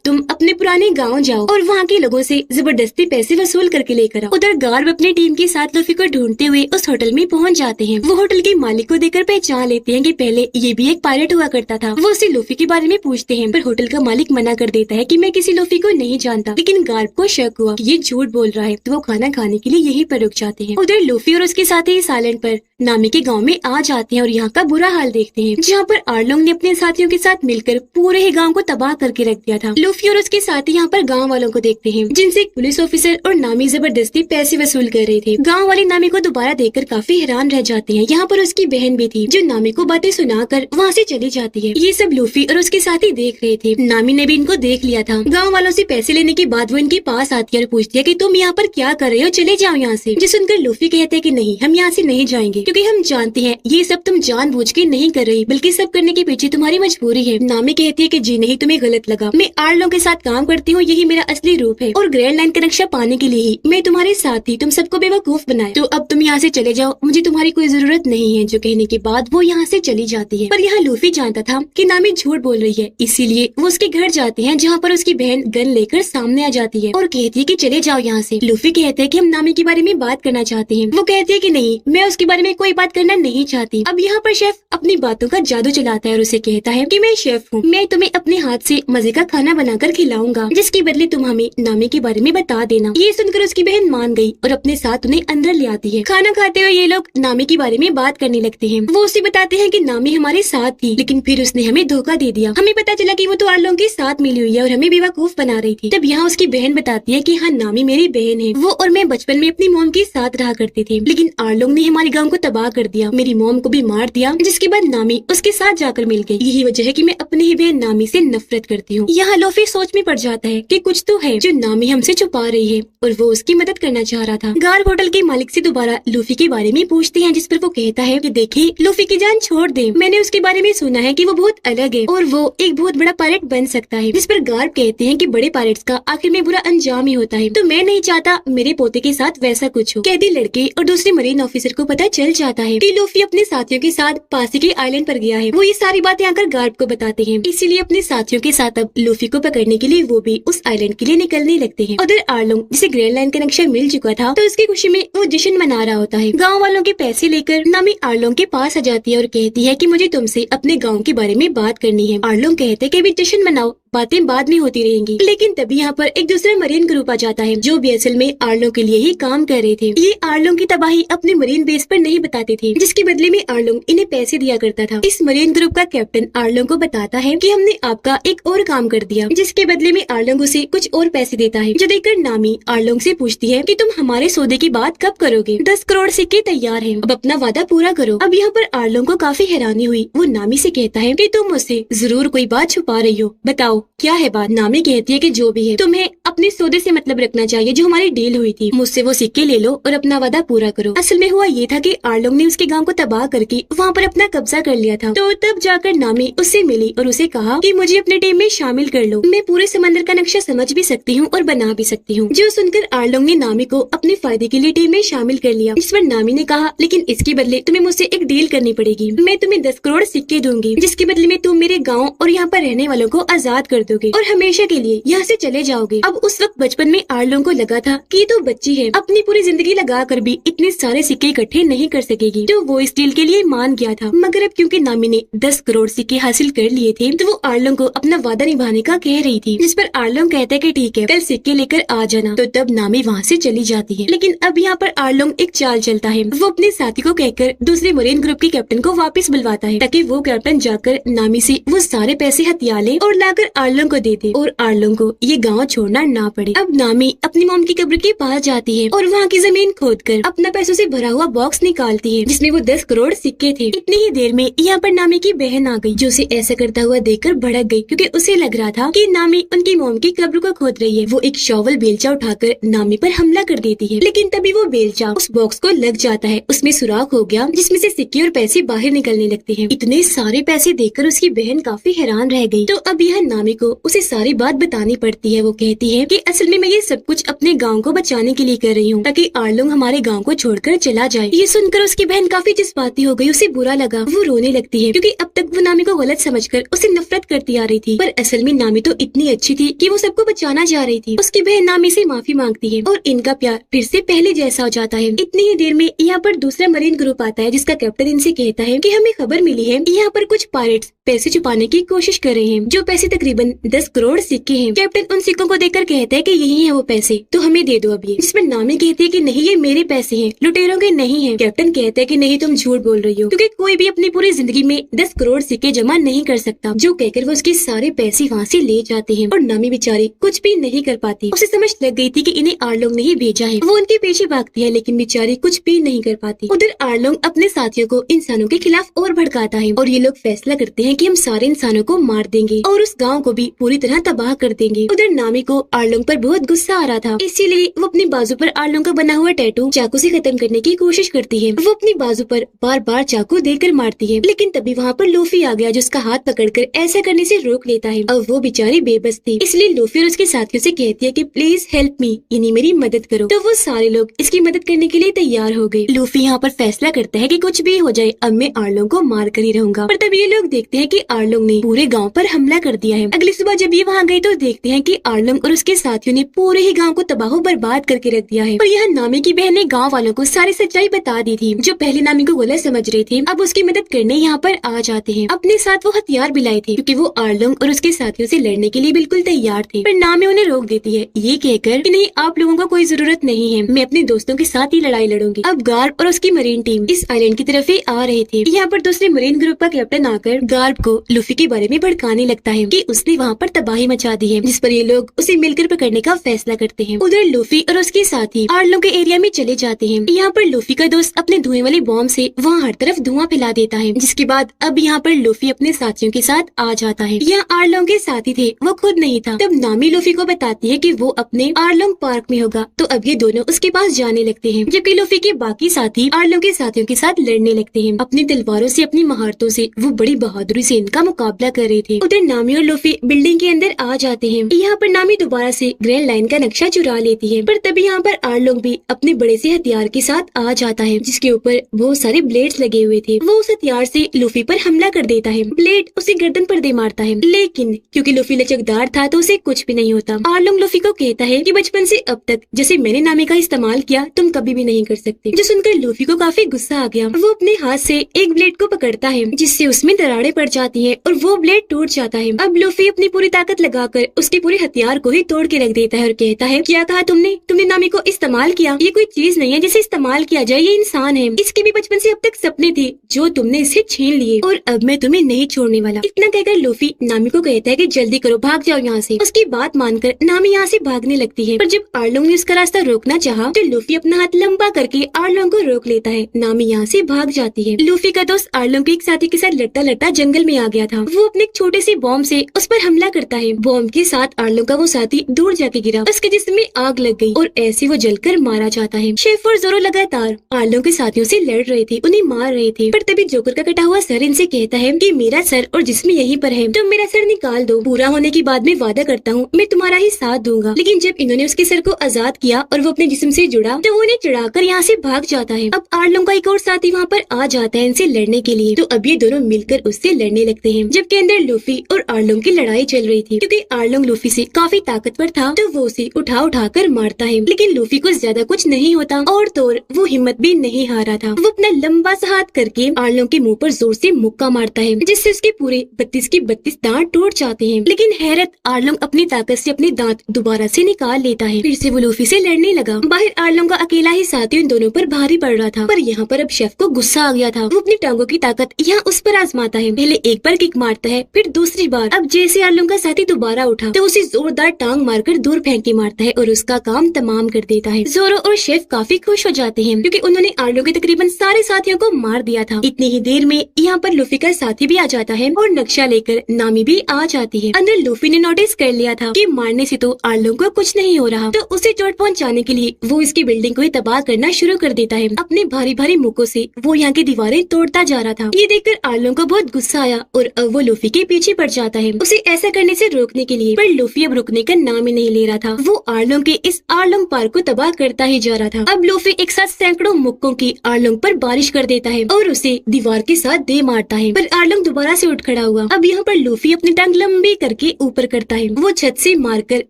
तुम अपने पुराने गाँव जाओ और वहाँ के लोगों से जबरदस्ती पैसे वसूल करके लेकर आओ। उधर गार्ड अपनी टीम के साथ लूफी को ढूंढते हुए उस होटल में पहुँच जाते हैं। वो होटल के मालिक को देखकर पहचान लेते हैं कि पहले ये भी एक पायलट हुआ करता था। वो उसे लूफी के बारे में पूछते हैं, पर होटल का मालिक मना कर देता है कि मैं किसी लूफी को नहीं जानता। लेकिन गार्ड को शक हुआ कि ये झूठ बोल रहा है, तो वो खाना खाने के लिए यहीं पर रुक जाते हैं। उधर लूफी और उसके साथी इस आइलैंड पर नामी के गांव में आ जाते हैं और यहाँ का बुरा हाल देखते हैं, जहाँ पर आर्लोंग ने अपने साथियों के साथ मिलकर पूरे ही गांव को तबाह करके रख दिया था। लूफी और उसके साथी यहाँ पर गांव वालों को देखते हैं, जिनसे एक पुलिस ऑफिसर और नामी जबरदस्ती पैसे वसूल कर रहे थे। गांव वाले नामी को दोबारा देखकर काफी हैरान रह जाते हैं। यहाँ पर उसकी बहन भी थी, जो नामी को बातें सुनाकर वहाँ से चली जाती है। ये सब लूफी और उसके साथी देख रहे थे। नामी ने भी इनको देख लिया था। गाँव वालों से पैसे लेने के बाद वो इनके पास आती है और पूछती है कि तुम यहाँ पर क्या कर रहे हो, चले जाओ यहाँ से। जो सुनकर लूफी कहते हैं कि नहीं, हम यहाँ से नहीं जाएंगे, क्योंकि हम जानते हैं ये सब तुम जानबूझ के नहीं कर रही, बल्कि सब करने के पीछे तुम्हारी मजबूरी है। नामी कहती है कि जी नहीं, तुम्हें गलत लगा, मैं आर्लोंग के साथ काम करती हूँ, यही मेरा असली रूप है और ग्रैंड लाइन का नक्शा पाने के लिए ही मैं तुम्हारे साथ थी, तुम सबको बेवकूफ बनाया, तो अब तुम यहाँ से चले जाओ, मुझे तुम्हारी कोई जरूरत नहीं है। जो कहने के बाद वो यहाँ से चली जाती है। पर यहाँ लूफी जानता था कि नामी झूठ बोल रही है, इसीलिए वो उसके घर जाते हैं, जहाँ पर उसकी बहन गन लेकर सामने आ जाती है और कहती है कि चले जाओ यहाँ से। लूफी कहते हैं कि हम नामी के बारे में बात करना चाहते हैं। वो कहती है कि नहीं, मैं उसके बारे में कोई बात करना नहीं चाहती। अब यहाँ पर शेफ अपनी बातों का जादू चलाता है और उसे कहता है कि मैं शेफ हूँ, मैं तुम्हें अपने हाथ से मजे का खाना बनाकर खिलाऊंगा, जिसके बदले तुम हमें नामी के बारे में बता देना। ये सुनकर उसकी बहन मान गई और अपने साथ उन्हें अंदर ले आती है। खाना खाते हुए ये लोग नामी के बारे में बात करने लगते हैं। वो उसे बताते हैं कि नामी हमारे साथ थी, लेकिन फिर उसने हमें धोखा दे दिया। हमें पता चला कि वो तो आर्लोंग के साथ मिली हुई है और हमें बेवकूफ बना रही थी। तब यहाँ उसकी बहन बताती है कि हाँ, नामी मेरी बहन है, वो और मैं बचपन में अपनी मॉम के साथ रहा करते थे, लेकिन आर्लोंग ने हमारे गाँव को तबाह कर दिया, मेरी मॉम को भी मार दिया, जिसके बाद नामी उसके साथ जाकर मिल गई। यही वजह है कि मैं अपनी ही बहन नामी से नफरत करती हूँ। यहाँ लूफी सोच में पड़ जाता है कि कुछ तो है जो नामी हमसे छुपा रही है और वो उसकी मदद करना चाह रहा था। गार्ड होटल के मालिक से दोबारा लूफी के बारे में पूछते हैं, जिस पर वो कहता है कि देखिए, लूफी की जान छोड़ दे, मैंने उसके बारे में सुना है कि वो बहुत अलग है और वो एक बहुत बड़ा पायलट बन सकता है। जिस पर गार्ड कहते हैं कि बड़े पायलट्स का आखिर में बुरा अंजाम ही होता है, तो मैं नहीं चाहता मेरे पोते के साथ वैसा कुछ हो। कैदी लड़के और दूसरे मरीन ऑफिसर को पता चल जाता है कि लूफी अपने साथियों के साथ पास के आइलैंड पर गया है। वो ये सारी बातें आकर गार्ड को बताते हैं, इसीलिए अपने साथियों के साथ अब लूफी को पकड़ने के लिए वो भी उस आइलैंड के लिए निकलने लगते हैं। उधर आर्लोंग, जिसे ग्रैंड लाइन का नक्शा मिल चुका था, तो उसकी खुशी में वो जश्न मना रहा होता है। गाँव वालों के पैसे लेकर नामी आर्लोंग के पास आ जाती है और कहती है कि मुझे तुमसे अपने गाँव के बारे में बात करनी है। आर्लोंग कहते हैं कि अभी जश्न मनाओ, बातें बाद में होती रहेंगी। लेकिन तभी यहाँ पर एक दूसरा मरीन ग्रुप आ जाता है, जो भी असल में आर्लोंग के लिए ही काम कर रहे थे। ये आर्लोंग की तबाही अपने मरीन बेस पर नहीं बताते थे, जिसके बदले में आर्लोंग इन्हें पैसे दिया करता था। इस मरीन ग्रुप का कैप्टन आर्लोंग को बताता है कि हमने आपका एक और काम कर दिया, जिसके बदले में आर्लोंग उसे कुछ और पैसे देता है। जो देखकर नामी आर्लोंग से पूछती है कि तुम हमारे सौदे की बात कब करोगे? 10 करोड़ सिक्के तैयार हैं, अब अपना वादा पूरा करो। अब यहाँ पर आर्लोंग को काफी हैरानी हुई। वो नामी से कहता है कि तुम मुझसे जरूर कोई बात छुपा रही हो, बताओ क्या है बात? नामी कहती है कि जो भी है, तुम्हें अपने सौदे से मतलब रखना चाहिए, जो हमारी डील हुई थी। मुझसे वो सिक्के ले लो और अपना वादा पूरा करो। असल में हुआ ये था कि आर्लोंग ने उसके गांव को तबाह करके वहाँ पर अपना कब्जा कर लिया था। तो तब जाकर नामी उससे मिली और उसे कहा कि मुझे अपने टीम में शामिल कर लो, मैं पूरे समंदर का नक्शा समझ भी सकती हूँ और बना भी सकती हूँ। जो सुनकर आर्लोंग ने नामी को अपने फायदे के लिए टीम में शामिल कर लिया। इस पर नामी ने कहा, लेकिन इसके बदले तुम्हें मुझसे एक डील करनी पड़ेगी, मैं तुम्हें 10 करोड़ सिक्के दूंगी, जिसके बदले में तुम मेरे गाँव और यहाँ पर रहने वालों को आजाद कर दोगे और हमेशा के लिए यहाँ से चले जाओगे। अब उस वक्त बचपन में आर्लोंग को लगा था कि ये तो बच्ची है, अपनी पूरी जिंदगी लगा कर भी इतने सारे सिक्के इकट्ठे नहीं कर सकेगी, तो वो इस डील के लिए मान गया था। मगर अब क्योंकि नामी ने 10 करोड़ सिक्के हासिल कर लिए थे, तो वो आर्लोंग को अपना वादा निभाने का कह रही थी। जिस पर आर्लोंग कहता है कि ठीक है, कल सिक्के लेकर आ जाना। तो तब नामी वहाँ से चली जाती है। लेकिन अब यहाँ पर आर्लोंग एक चाल चलता है। वो अपने साथी को कहकर दूसरे मरीन ग्रुप के कैप्टन को वापस बुलवाता है, ताकि वो कैप्टन जाकर नामी से वो सारे पैसे हथिया ले और लाकर आर्लोंग को दे दे और आर्लोंग को ये गाँव छोड़ना ना पड़े। अब नामी अपनी मॉम की कब्र के पास जाती है और वहाँ की जमीन खोदकर अपना पैसों से भरा हुआ बॉक्स निकालती है जिसमें वो 10 करोड़ सिक्के थे। इतनी ही देर में यहाँ पर नामी की बहन आ गई जो उसे ऐसा करता हुआ देखकर भड़क गई क्योंकि उसे लग रहा था कि नामी उनकी मॉम की कब्र को खोद रही है। वो एक शॉवल बेलचा उठाकर नामी पर हमला कर देती है, लेकिन तभी वो बेलचा उस बॉक्स को लग जाता है। उसमें सुराख हो गया जिसमें से सिक्के और पैसे बाहर निकलने लगते हैं। इतने सारे पैसे देखकर उसकी बहन काफी हैरान रह गई। तो अब यह नामी को उसे सारी बात बतानी पड़ती है। वो कहती है कि असल में मैं ये सब कुछ अपने गाँव को बचाने के लिए कर रही हूँ ताकि आर्लोंग हमारे गाँव को छोड़कर चला जाए। ये सुनकर उसकी बहन काफी जज्बाती हो गई, उसे बुरा लगा। वो रोने लगती है क्योंकि अब तक वो नामी को गलत समझकर उसे नफरत करती आ रही थी, पर असल में नामी तो इतनी अच्छी थी कि वो सबको बचाना चाह रही थी। उसकी बहन नामी से माफी मांगती है और इनका प्यार फिर से पहले जैसा हो जाता है। इतनी ही देर में यहाँ पर दूसरा मरीन ग्रुप आता है जिसका कैप्टन इनसे कहता है कि हमें खबर मिली है यहाँ पर कुछ पायरेट्स पैसे छुपाने की कोशिश कर रहे हैं, जो पैसे तकरीबन 10 करोड़ सिक्के हैं। कैप्टन उन सिक्कों को देखकर कहता है कि यही है वो पैसे, तो हमें दे दो अब ये। जिसमें नामी कहती है कि नहीं, ये मेरे पैसे हैं, लुटेरों के नहीं है। कैप्टन कहता है कि नहीं, तुम झूठ बोल रही हो, क्योंकि कोई भी अपनी पूरी जिंदगी में 10 करोड़ सिक्के जमा नहीं कर सकता। जो कहकर वो उसके सारे पैसे वहाँ से ले जाते हैं और नामी बेचारी कुछ भी नहीं कर पाती। उसे समझ लग गई थी कि इन्हें आर्लोंग ने ही भेजा है। वो उनके पीछे भागती है लेकिन बेचारी कुछ भी नहीं कर पाती। उधर आर्लोंग अपने साथियों को इंसानों के खिलाफ और भड़काता है और ये लोग फैसला करते हैं कि हम सारे इंसानों को मार देंगे और उस गांव को भी पूरी तरह तबाह कर देंगे। उधर नामी को आर्लोंग पर बहुत गुस्सा आ रहा था, इसीलिए वो अपनी बाजू पर आर्लोंग का बना हुआ टैटू चाकू से खत्म करने की कोशिश करती है। वो अपनी बाजू पर बार बार चाकू देकर मारती है, लेकिन तभी वहाँ पर लूफी आ गया जो उसका हाथ पकड़कर ऐसा करने से रोक लेता है। अब वो बेचारी बेबस थी, इसलिए लूफी और उसके साथियों से कहती है कि प्लीज हेल्प मी, यानी मेरी मदद करो। तो वो सारे लोग इसकी मदद करने के लिए तैयार हो गए। लूफी यहाँ पर फैसला करता है कि कुछ भी हो जाए अब मैं आर्लोंग को मार कर ही रहूंगा। पर तब ये लोग देखते हैं कि आर्लोंग ने पूरे गांव पर हमला कर दिया है। अगली सुबह जब ये वहाँ गए तो देखते हैं कि आर्लोंग और उसके साथियों ने पूरे ही गांव को तबाह बर्बाद करके रख दिया है। और यह नामी की बहन ने गांव वालों को सारी सच्चाई बता दी थी। जो पहले नामी को गलत समझ रहे थे अब उसकी मदद करने यहाँ पर आ जाते हैं। अपने साथ वो हथियार भी लाए थे क्योंकि वो आर्लोंग और उसके साथियों से लड़ने के लिए बिल्कुल तैयार थे। पर नामी उन्हें रोक देती है ये कहकर कि नहीं, आप लोगों को कोई जरूरत नहीं है, मैं अपने दोस्तों के साथ ही लड़ाई लड़ूंगी। अब गार्ब और उसकी मरीन टीम इस आइलैंड की तरफ ही आ रहे थे। यहाँ पर दूसरे मरीन ग्रुप का कैप्टन आकर गार्ब को लूफी के बारे में भड़काने लगता है कि उसने वहाँ पर तबाही मचा दी है, जिस पर ये लोग उसे मिलकर पकड़ने का फैसला करते हैं। उधर लूफी और उसके साथी आर्लोंग के एरिया में चले जाते हैं। यहाँ पर लूफी का दोस्त अपने धुएं वाले बॉम्ब से वहाँ हर तरफ धुआं फैला देता है, जिसके बाद अब यहाँ पर लूफी अपने साथियों के साथ आ जाता है। यहाँ आर्लोंग के साथी थे, वो खुद नहीं था। तब नामी लूफी को बताती है कि वो अपने आर्लोंग पार्क में होगा, तो अब ये दोनों उसके पास जाने लगते हैं, जबकि लूफी के बाकी साथी आर्लोंग के साथियों के साथ लड़ने लगते हैं। अपनी तलवारों से, अपनी महारतों से वो बड़ी बहादुरी से इनका मुकाबला कर रहे थे। उधर नामी और लूफी बिल्डिंग के अंदर आ जाते हैं। यहाँ पर नामी दोबारा से ग्रैंड लाइन का नक्शा चुरा लेती है, पर तभी यहाँ पर आर्लोंग भी अपने बड़े से हथियार के साथ आ जाता है, जिसके ऊपर बहुत सारे ब्लेड्स लगे हुए थे। वो उस हथियार से लूफी पर हमला कर देता है। ब्लेड उसे गर्दन पर दे मारता है, लेकिन क्योंकि लूफी लचकदार था तो उसे कुछ भी नहीं होता। आर्लोंग लूफी को कहता है कि बचपन से अब तक जैसे मैंने नामी का इस्तेमाल किया तुम कभी भी नहीं कर सकते। जो सुनकर लूफी को काफी गुस्सा आ गया। वो अपने हाथ से एक ब्लेड को पकड़ता है, जिससे उसमें दरारें पड़ जाती है और वो ब्लेड टूट जाता है। अब लूफी अपनी पूरी ताकत लगाकर उसके पूरे हथियार को ही तोड़ के रख देता है और कहता है क्या कहा तुमने नामी को इस्तेमाल किया? ये कोई चीज नहीं है जिसे इस्तेमाल किया जाए, ये इंसान है। इसके भी बचपन से अब तक सपने थे जो तुमने इसे छीन लिए और अब मैं तुम्हें नहीं छोड़ने वाला। इतना कहकर लूफी नामी को कहता है कि जल्दी करो, भाग जाओ यहाँ से। उसकी बात मानकर नामी यहाँ से भागने लगती है, पर जब आर्लोंग ने उसका रास्ता रोकना चाहा तो लूफी अपना हाथ लंबा करके आर्लोंग को रोक लेता है। नामी यहाँ से भाग जाती है। लूफी का दोस्त आर्लोंग के एक साथी के साथ लड़ता लड़ता जंगल में आ गया था। वो अपने एक छोटे से बॉम्ब से उस पर हमला करता है। बॉम्ब के साथ आर्लोंग का वो साथी दूर जाके गिरा, उसके जिस्म में आग लग गई और ऐसे वो जलकर मारा जाता है। शेफ और जोरो लगातार आर्लोंग के साथियों से लड़ रहे थे, उन्हें मार रहे थे, पर तभी जोकर का कटा हुआ सर इनसे कहता है कि मेरा सर और जिस्म यहीं पर है, तुम मेरा सर निकाल दो। पूरा होने के बाद मैं वादा करता हूँ मैं तुम्हारा ही साथ दूंगा। लेकिन जब इन्होंने उसके सर को आजाद किया और वो अपने जिस्म से जुड़ा तो वो उन्हें चढ़ाकर यहाँ से भाग जाता है। अब आर्लोंग का एक और साथी वहाँ पर आ जाता है इनसे लड़ने के लिए, तो अब ये दोनों मिलकर उससे लड़ने लगते हैं। जबकि अंदर लूफी और आर्लोंग की लड़ाई चल रही थी, क्योंकि आर्लोंग लूफी से काफी ताकतवर था तो वो उसे उठा कर मारता है, लेकिन लूफी को ज्यादा कुछ नहीं होता और तो वो हिम्मत भी नहीं हारा था। वो अपना लंबा सा हाथ करके आर्लोंग के मुंह पर जोर से मुक्का मारता है, जिससे उसके पूरे 32 के 32 दांत टूट जाते हैं। लेकिन हैरत, आर्लोंग अपनी ताकत से अपने दांत दोबारा से निकाल लेता है। फिर से वो लूफी से लड़ने लगा। बाहर आर्लोंग का अकेला ही साथी उन दोनों पर भारी पड़ रहा था, पर यहाँ पर अब शेफ को गुस्सा आ गया था। वो अपनी टांगों की ताकत यहाँ उस पर आजमाता है। पहले एक बार किक मारता है, फिर दूसरी बार। अब जैसे जैसे आर्लों का साथी दोबारा उठा तो उसे जोरदार टांग मारकर दूर फेंक के मारता है और उसका काम तमाम कर देता है। जोरो और शेफ काफी खुश हो जाते हैं क्योंकि उन्होंने आर्लो के तकरीबन सारे साथियों को मार दिया था। इतनी ही देर में यहाँ पर लूफी का साथी भी आ जाता है और नक्शा लेकर नामी भी आ जाती है। अंदर लूफी ने नोटिस कर लिया था कि मारने से तो आर्लो को कुछ नहीं हो रहा, तो उसे चोट पहुँचाने के लिए वो इसकी बिल्डिंग को ही तबाह करना शुरू कर देता है। अपने भारी भारी मुक्कों से वो यहाँ की दीवारें तोड़ता जा रहा था। ये देखकर आर्लो को बहुत गुस्सा आया और अब वो लूफी के पीछे पड़ जाता है उसे ऐसा करने से रोकने के लिए, पर लूफी अब रुकने का नाम ही नहीं ले रहा था। वो आर्लोंग के इस आर्लोंग पार्क को तबाह करता ही जा रहा था। अब लूफी एक साथ सैकड़ों मुक्कों की आर्लोंग पर बारिश कर देता है और उसे दीवार के साथ दे मारता है, पर आर्लोंग दोबारा से उठ खड़ा हुआ। अब यहाँ पर लूफी अपनी टांग लंबी करके ऊपर करता है। वो छत से मारकर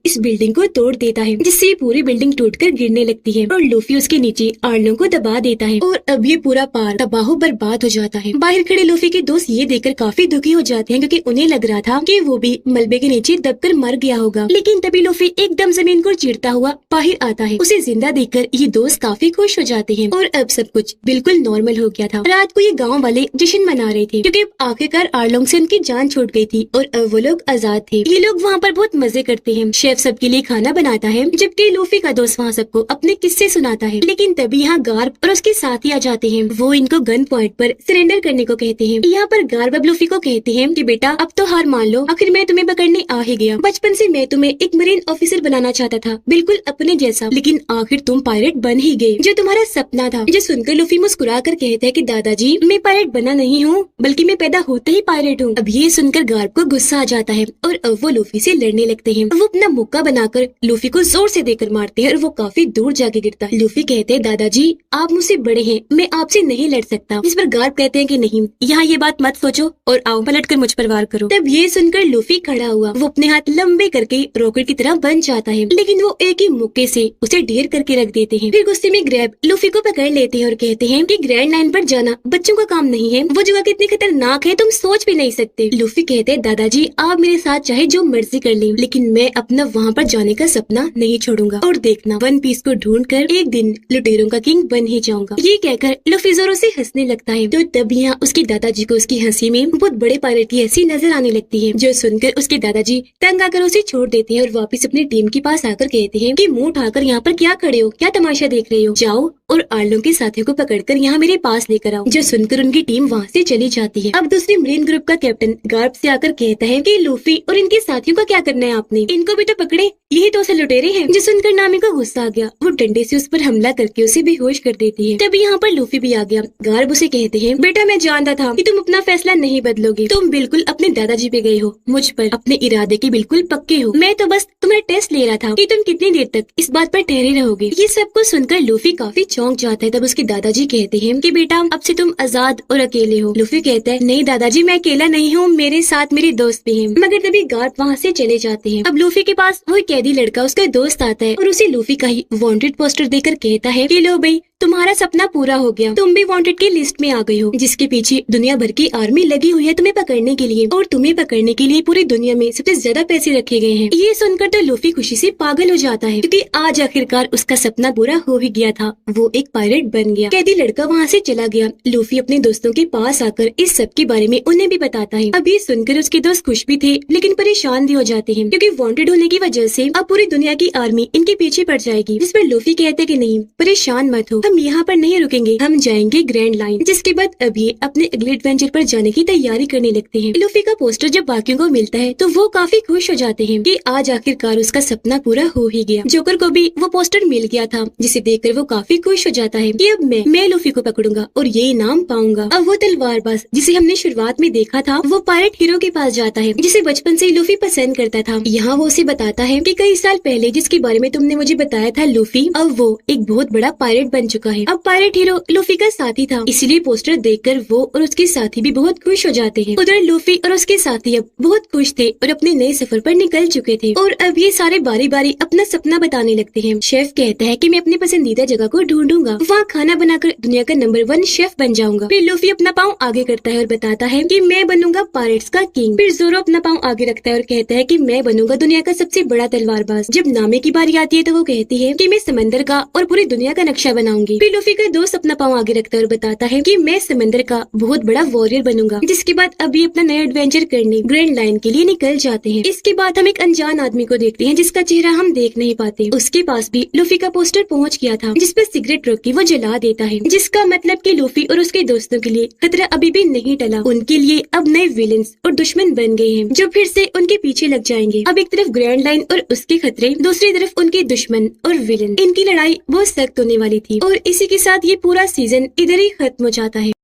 इस बिल्डिंग को तोड़ देता है जिससे पूरी बिल्डिंग टूटकर गिरने लगती है और लूफी उसके नीचे आर्लोंग को दबा देता है और अब ये पूरा पार्क तबाह बर्बाद हो जाता है। बाहर खड़े लूफी के दोस्त ये देखकर काफी दुखी हो जाते हैं क्योंकि उन्हें लग रहा था कि वो भी मलबे के नीचे दबकर मर गया होगा। लेकिन तभी लूफी एकदम जमीन को चीरता हुआ बाहर आता है। उसे जिंदा देखकर ये दोस्त काफी खुश हो जाते हैं और अब सब कुछ बिल्कुल नॉर्मल हो गया था। रात को ये गांव वाले जश्न मना रहे थे क्योंकि आखिरकार आर्लोंग से उनकी जान छूट गई थी और अब वो लोग आजाद थे। ये लोग वहाँ पर बहुत मजे करते हैं। शेफ सबके लिए खाना बनाता है जबकि लूफी का दोस्त वहाँ सबको अपने किस्से सुनाता है। लेकिन तभी यहाँ गार्ब और उसके साथी आ जाते हैं। वो इनको गन पॉइंट पर सरेंडर करने को कहते हैं। यहाँ पर गार्ब अब लूफी को कहते हैं कि बेटा अब तो हार मान लो, आखिर मैं तुम्हें पकड़ने आ ही गया। बचपन से मैं तुम्हें एक मरीन ऑफिसर बनाना चाहता था, बिल्कुल अपने जैसा, लेकिन आखिर तुम पायलट बन ही गए, जो तुम्हारा सपना था। जो सुनकर लूफी मुस्कुरा कर कहता है कि दादाजी मैं पायलट बना नहीं हूँ, बल्कि मैं पैदा होते ही पायलट हूँ। अब ये सुनकर गार्ब को गुस्सा आ जाता है और अब वो लूफी से लड़ने लगते हैं। वो अपना मुक्का बनाकर लूफी को जोर से देकर मारते हैं और वो काफी दूर जाके गिरता है। लूफी कहते हैं दादाजी आप मुझसे बड़े हैं, मैं आपसे नहीं लड़ सकता। इस पर गार्ब कहते हैं कि नहीं, यहाँ ये बात मत सोचो और आओ पलट कर मुझ पर वार करो। तब ये सुनकर लूफी खड़ा हुआ। वो अपने हाथ लंबे करके रॉकेट की तरह बन जाता है, लेकिन वो एक ही मुक्के से उसे ढेर करके रख देते हैं। फिर गुस्से में ग्रैब लूफी को पकड़ लेते हैं और कहते हैं कि ग्रैंड लाइन पर जाना बच्चों का काम नहीं है, वो जगह कितनी खतरनाक है तुम सोच भी नहीं सकते। लूफी कहते हैं दादाजी आप मेरे साथ चाहे जो मर्जी कर लें, लेकिन मैं अपना वहाँ पर जाने का सपना नहीं छोड़ूंगा और देखना वन पीस को ढूंढकर एक दिन लुटेरों का किंग बन ही जाऊंगा। ये कहकर लूफी जोरों से हंसने लगता है। तो तब यहाँ उसके दादाजी को उसकी हंसी में बहुत बड़े पायलट की हंसी नजर आने लगती है, जो सुनकर उसके दादाजी तंग आकर उसे छोड़ देते हैं और वापस अपनी टीम के पास आकर कहते हैं कि मुंह उठाकर यहाँ पर क्या खड़े हो, क्या तमाशा देख रहे हो, जाओ और आर्लोंग के साथियों को पकड़कर यहाँ मेरे पास लेकर आओ। जो सुनकर उनकी टीम वहाँ से चली जाती है। अब दूसरी मरीन ग्रुप का कैप्टन गार्ब से आकर कहता है कि लूफी और इनके साथियों का क्या करना है आपने, इनको भी तो पकड़े, यही तो उसे लुटेरे हैं। जो सुनकर नामी को गुस्सा आ गया, वो डंडे से उस पर हमला करके उसे बेहोश कर देती है। तभी यहाँ पर लूफी भी आ गया। गार्ब उसे कहते हैं बेटा मैं जानता था कि तुम अपना फैसला नहीं बदलोगे, तुम बिल्कुल अपने दादाजी पे गए हो, मुझ पर अपने इरादे के बिल्कुल पक्के हो, मैं तो बस तुम्हारा टेस्ट ले रहा था कि तुम कितनी देर तक इस बात पर ठहरे रहोगे। ये सब कुछ सुनकर लूफी काफी चौंक जाता है। तब उसके दादाजी कहते हैं कि बेटा अब से तुम आजाद और अकेले हो। लूफी कहता है नहीं दादाजी मैं अकेला नहीं हूँ, मेरे साथ मेरे दोस्त भी हैं। मगर तभी गार्ड वहाँ से चले जाते हैं। अब लूफी के पास वही कैदी लड़का उसका दोस्त आता है और उसे लूफी का ही वांटेड पोस्टर देकर कहता है कि लो भाई तुम्हारा सपना पूरा हो गया, तुम भी वांटेड की लिस्ट में आ गई हो, जिसके पीछे दुनिया भर की आर्मी लगी हुई है तुम्हें पकड़ने के लिए, और तुम्हें पकड़ने के लिए पूरी दुनिया में सबसे ज्यादा पैसे रखे गए हैं। ये सुनकर तो लूफी खुशी से पागल हो जाता है क्योंकि आज आखिरकार उसका सपना पूरा हो ही गया था, वो एक पायलट बन गया। कैदी लड़का वहाँ से चला गया। लूफी अपने दोस्तों के पास आकर इस सब के बारे में उन्हें भी बताता है। अब ये सुनकर उसके दोस्त खुश भी थे लेकिन परेशान भी हो जाते हैं क्योंकि वांटेड होने की वजह से अब पूरी दुनिया की आर्मी इनके पीछे पड़ जाएगी। जिस पर लूफी कहते कि नहीं परेशान मत हो, हम यहाँ पर नहीं रुकेंगे, हम जाएंगे ग्रैंड लाइन। जिसके बाद अब ये अपने अगले एडवेंचर पर जाने की तैयारी करने लगते हैं। लूफी का पोस्टर जब बाकियों को मिलता है तो वो काफी खुश हो जाते हैं कि आज आखिरकार उसका सपना पूरा हो ही गया। जोकर को भी वो पोस्टर मिल गया था जिसे देखकर वो काफी खुश हो जाता है कि अब मैं लूफी को पकड़ूंगा और ये इनाम पाऊंगा। अब वो तलवारबाज जिसे हमने शुरुआत में देखा था वो पायलट हीरो के पास जाता है जिसे बचपन से लूफी पसंद करता था। यहाँ वो उसे बताता है कि कई साल पहले जिसके बारे में तुमने मुझे बताया था लूफी, अब वो एक बहुत बड़ा पायलट बन चुका है। अब पायलट हीरो लूफी का साथी था, इसलिए पोस्टर देखकर वो और उसके साथी भी बहुत खुश हो जाते हैं। उधर लूफी और उसके साथी अब बहुत खुश थे और अपने नए सफर पर निकल चुके थे और अब ये सारे बारी बारी अपना सपना बताने लगते हैं। शेफ कहता है कि मैं अपनी पसंदीदा जगह को ढूंढूंगा, वहाँ खाना बनाकर दुनिया का नंबर 1 शेफ बन जाऊंगा। फिर लूफी अपना पाँव आगे करता है और बताता है कि मैं बनूंगा पायरेट्स का किंग। फिर जोरो अपना पाँव आगे रखता है और कहता है कि मैं बनूंगा दुनिया का सबसे बड़ा तलवारबाज। जब नामे की बारी आती है तो वो कहती है कि मैं समंदर का और पूरी दुनिया का नक्शा बनाऊंगी। जाएंगे। फिर लूफी का दोस्त अपना पाँव आगे रखता है और बताता है कि मैं समंदर का बहुत बड़ा वॉरियर बनूंगा। जिसके बाद अभी अपना नया एडवेंचर करने ग्रैंड लाइन के लिए निकल जाते हैं। इसके बाद हम एक अनजान आदमी को देखते हैं जिसका चेहरा हम देख नहीं पाते। उसके पास भी लूफी का पोस्टर पहुंच गया था जिसपे सिगरेट रख के वो जला देता है, जिसका मतलब कि लूफी और उसके दोस्तों के लिए खतरा अभी भी नहीं टला। उनके लिए अब नए विलेंस और दुश्मन बन गए हैं जो फिर से उनके पीछे लग जाएंगे। अब एक तरफ ग्रैंड लाइन और उसके खतरे, दूसरी तरफ उनके दुश्मन और विलेन। इनकी लड़ाई बहुत सख्त होने वाली थी और इसी के साथ ये पूरा सीजन इधर ही खत्म हो जाता है।